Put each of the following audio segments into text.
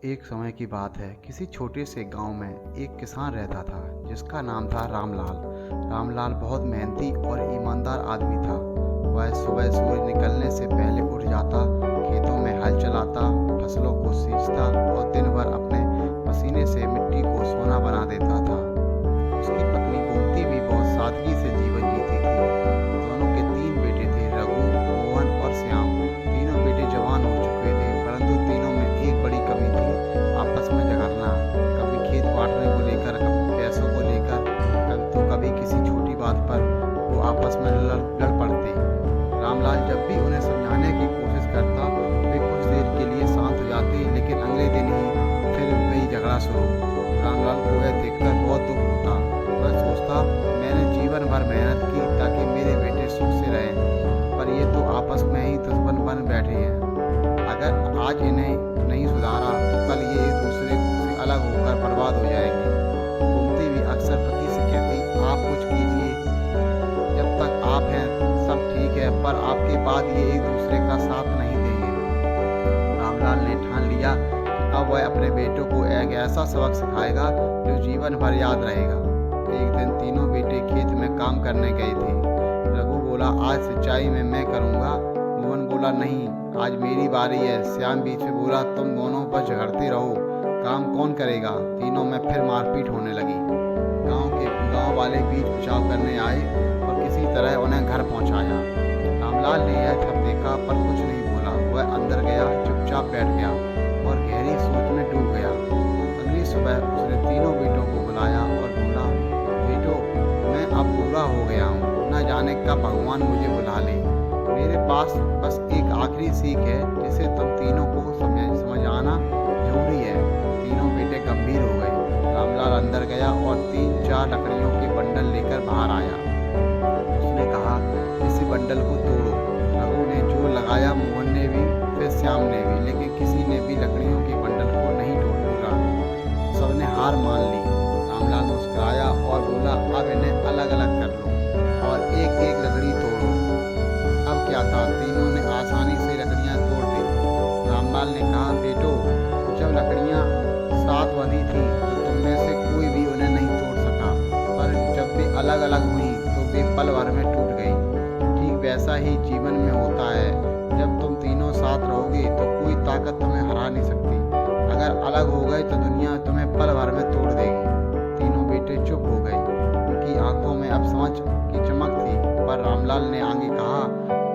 एक समय की बात है, किसी छोटे से गांव में एक किसान रहता था जिसका नाम था रामलाल। रामलाल बहुत मेहनती और ईमानदार आदमी था। वह सुबह सूरज निकलने से पहले उठ जाता, खेतों में हल चलाता, फसलों को सींचता और दिन भर अपने पसीने से मिट्टी को सोना बना देता था। उसकी पत्नी गोमती भी बहुत सादगी से जीवन जीती थी। दोनों के 3 बेटे थे, रघु, मोहन और श्याम। तीनों बेटे जवान हो चुके थे, परंतु तीनों में एक बड़ी कमी थी, आपस में झगड़ना। कभी खेत बांटने को लेकर, कभी पैसों को लेकर, कभी किसी छोटी बात पर वो आपस में लड़ पड़ते। रामलाल जब भी उन्हें समझाने की कोशिश करता, वे कुछ देर के लिए शांत हो जाते, लेकिन अगले दिन ही फिर वही झगड़ा शुरू। रामलाल को यह देखकर बहुत दुख होता। वह सोचता, मैंने जीवन भर मेहनत की ताकि मेरे बेटे सुख से रहें, पर ये तो आपस में ही दुश्मन बन बैठे हैं। अगर आज इन्हें नहीं सुधारा तो कल ये एक दूसरे से अलग होकर बर्बाद हो जाएंगे। गोमती भी अक्सर पति से कहती, आप कुछ कीजिए, जब तक आप हैं सब ठीक है, पर आपके बाद ये एक दूसरे का साथ नहीं देंगे। रामलाल ने ठान लिया कि अब वह अपने बेटों को एक ऐसा सबक सिखाएगा जो जीवन भर याद रहेगा। एक दिन तीनों बेटे खेत में काम करने गए थे। रघु बोला, आज सिंचाई में मैं करूँगा। मोहन बोला, नहीं, आज मेरी बारी है। श्याम बीच में बोला, तुम दोनों बस झगड़ते रहो, काम कौन करेगा। तीनों में फिर मारपीट होने लगी। गांव वाले बीच बचाव करने आए और किसी तरह उन्हें घर पहुंचाया। रामलाल ने यह सब देखा पर कुछ नहीं बोला। वह अंदर गया, चुपचाप बैठ गया और गहरी सोच में डूब गया। अगली सुबह उसने तीनों बेटों को बुलाया और बोला, बेटो, मैं अब बूढ़ा हो गया हूँ, न जाने कब भगवान मुझे बुला ले। मेरे पास बस एक आखिरी सीख है जिसे तुम तीनों को समझाना जरूरी है। तीनों बेटे गंभीर हो गए। रामलाल अंदर गया और 3-4 लकड़ियों के बंडल लेकर बाहर आया। उसने कहा, इसी बंडल को तोड़ो। रघु ने जोर लगाया, मोहन ने भी, फिर श्याम ने भी, लेकिन किसी ने भी लकड़ियों के बंडल को नहीं तोड़ा। सबने हार मान ली। रामलाल मुस्कुराया और बोला, अब इन्हें अलग अलग कर लो और एक एक लकड़ी तोड़ो। अब क्या था, तीनों ने आसानी से लकड़ियां तोड़ दी। रामलाल ने कहा, बेटो, जब लकड़ियां साथ बंधी थी तो तुम में से कोई भी उन्हें नहीं तोड़ सका, पर जब वे अलग अलग हुई तो वे पल भर में टूट गई। ठीक वैसा ही जीवन में होता है, जब तुम तीनों साथ रहोगे तो कोई ताकत तुम्हें हरा नहीं सकती। अगर अलग हो गए तो दुनिया तुम्हें पल भर में तोड़ देगी। तीनों बेटे चुप हो गए। उनकी आंखों में अब समझ की चमक थी। पर रामलाल ने आगे कहा,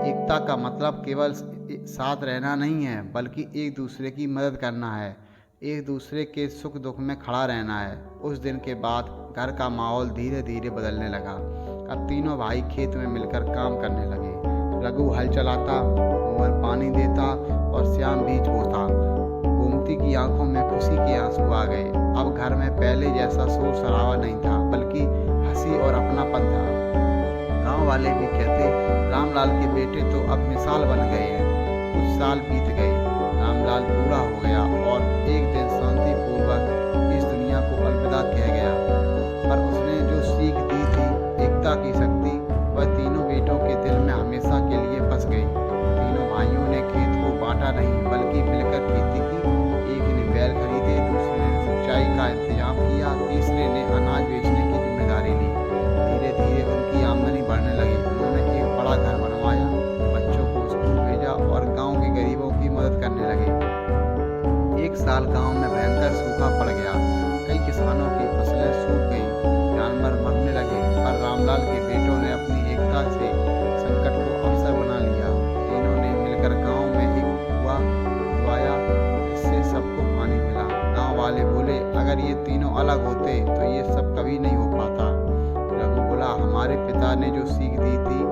एकता का मतलब केवल साथ रहना नहीं है, बल्कि एक दूसरे की मदद करना है, एक दूसरे के सुख दुख में खड़ा रहना है। उस दिन के बाद घर का माहौल धीरे धीरे बदलने लगा। अब तीनों भाई खेत में मिलकर काम करने लगे। रघु हल चलाता, मोहन पानी देता और श्याम बीज बोता। गोमती की आंखों में खुशी के आंसू आ गए। अब घर में पहले जैसा शोर शराबा नहीं था, बल्कि हंसी और अपनापन था। गांव वाले भी कहते, रामलाल के बेटे तो अब मिसाल बन गए हैं। कुछ साल बीत गए। रामलाल बूढ़ा हो गया और एक दिन शांतिपूर्वक इस दुनिया को अलविदा कह गया। पर उसने जो सीख दी थी, एकता की शक्ति, वह तीनों बेटों के दिल में हमेशा के लिए बस गई। तीनों भाइयों ने खेत को बांटा नहीं, बल्कि मिलकर खेती की। एक ने बैल खरीदे, दूसरे ने सिंचाई का इंतजाम किया, तीसरे ने अनाज बेचने की जिम्मेदारी ली। धीरे धीरे उनकी आमदनी बढ़ने लगी। उन्होंने एक बड़ा घर बनवाया, बच्चों को स्कूल भेजा और गांव के गरीबों की मदद करने लगे। एक साल गांव में भयंकर सूखा पड़ गया। कई किसानों की फसलें सूख गईं, जानवर मरने लगे, पर रामलाल के बेटों ने अपनी एकता से संकट को अवसर बना लिया। तीनों ने मिलकर गांव में एक कुआं खुदवाया, जिससे सबको पानी मिला। गांव वाले बोले, अगर ये तीनों अलग होते तो ये सब कभी नहीं हो पाता। रघु बोला, हमारे पिता ने जो सीख दी थी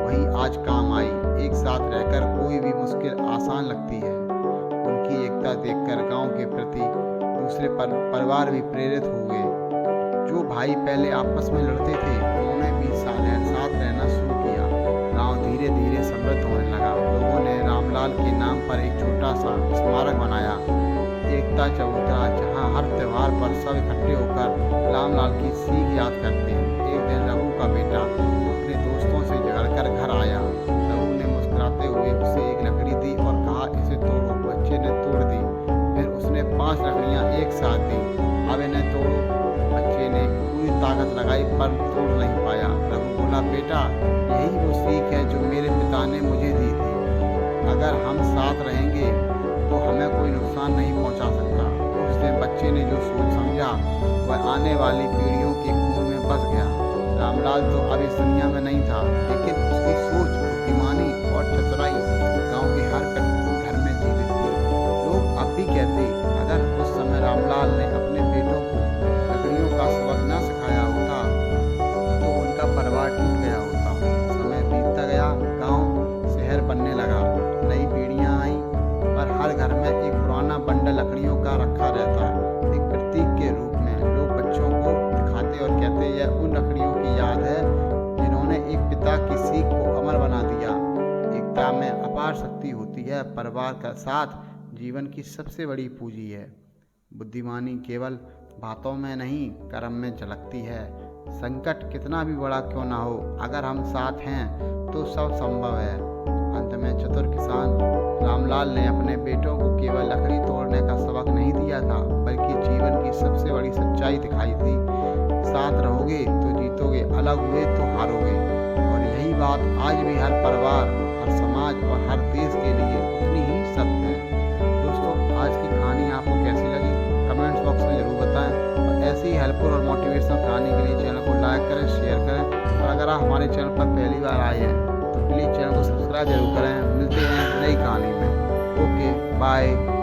वही आज काम आई। एक साथ रहकर कोई भी मुश्किल आसान लगती है। उनकी एकता देखकर गांव के प्रति दूसरे परिवार भी प्रेरित हो गए। जो भाई पहले आपस में लड़ते थे, उन्होंने भी साथ रहना शुरू किया। गांव धीरे धीरे समृद्ध होने लगा। लोगों ने रामलाल के नाम पर एक छोटा सा स्मारक बनाया, एकता चबूतरा, जहां हर त्योहार पर सब इकट्ठे होकर रामलाल की सीख याद करते हैं। एक दिन रघु का बेटा अपने दोस्तों से झगड़कर घर आया। रघु ने मुस्कुराते हुए उसे एक लकड़ी दी और कहा, इसे तोड़ो। बच्चे ने तोड़ दी। फिर उसने 5 5 लकड़ियाँ एक साथ दी। अब इन्हें तोड़ो। बच्चे ने पूरी ताकत लगाई पर तोड़ नहीं पाया। रघु बोला, बेटा यही वो सीख है जो मेरे पिता ने मुझे दी थी। अगर हम साथ रहेंगे तो हमें कोई नुकसान नहीं पहुंचा सकता। उस दिन बच्चे ने जो सोच समझा वह आने वाली पीढ़ियों के खून में बस गया। रामलाल तो अब इस दुनिया में नहीं था, लेकिन उसकी सोच, बुद्धिमानी और चतुराई गांव के हर घर में जीवित थी। लोग अब भी कहते, अगर उस समय रामलाल ने अपने बेटों को लकड़ियों का सबक न सिखाया होता तो उनका परिवार टूट गया होता। समय बीतता गया, गांव शहर बनने लगा, नई पीढ़ियां आईं, पर हर घर में एक पुराना बंडल लकड़ियों का रखा रहता। एक प्रतीक के रूप में लोग बच्चों को दिखाते और कहते, यह उन लकड़ियों की याद है जिन्होंने एक पिता की सीख को अमर बना दिया। एकता में अपार शक्ति होती है। परिवार का साथ जीवन की सबसे बड़ी पूंजी है। बुद्धिमानी केवल बातों में नहीं, कर्म में झलकती है। संकट कितना भी बड़ा क्यों ना हो, अगर हम साथ हैं तो सब संभव है। अंत में चतुर किसान रामलाल ने अपने बेटों को केवल लकड़ी तोड़ने का सबक नहीं दिया था, बल्कि जीवन की सबसे बड़ी सच्चाई दिखाई थी। साथ रहोगे तो जीतोगे, अलग हुए तो हारोगे। और यही बात आज भी हर परिवार, हर समाज और हर देश के लिए उतनी ही सत्य है। दोस्तों, आज की कहानी आपको कैसी लगी कमेंट्स बॉक्स में ज़रूर बताएं। और ऐसी ही हेल्पफुल और मोटिवेशनल कहानी के लिए चैनल को लाइक करें, शेयर करें। और अगर आप हमारे चैनल पर पहली बार आए हैं तो प्लीज़ चैनल को सब्सक्राइब जरूर करें। मिलते हैं नई कहानी में। Okay, bye.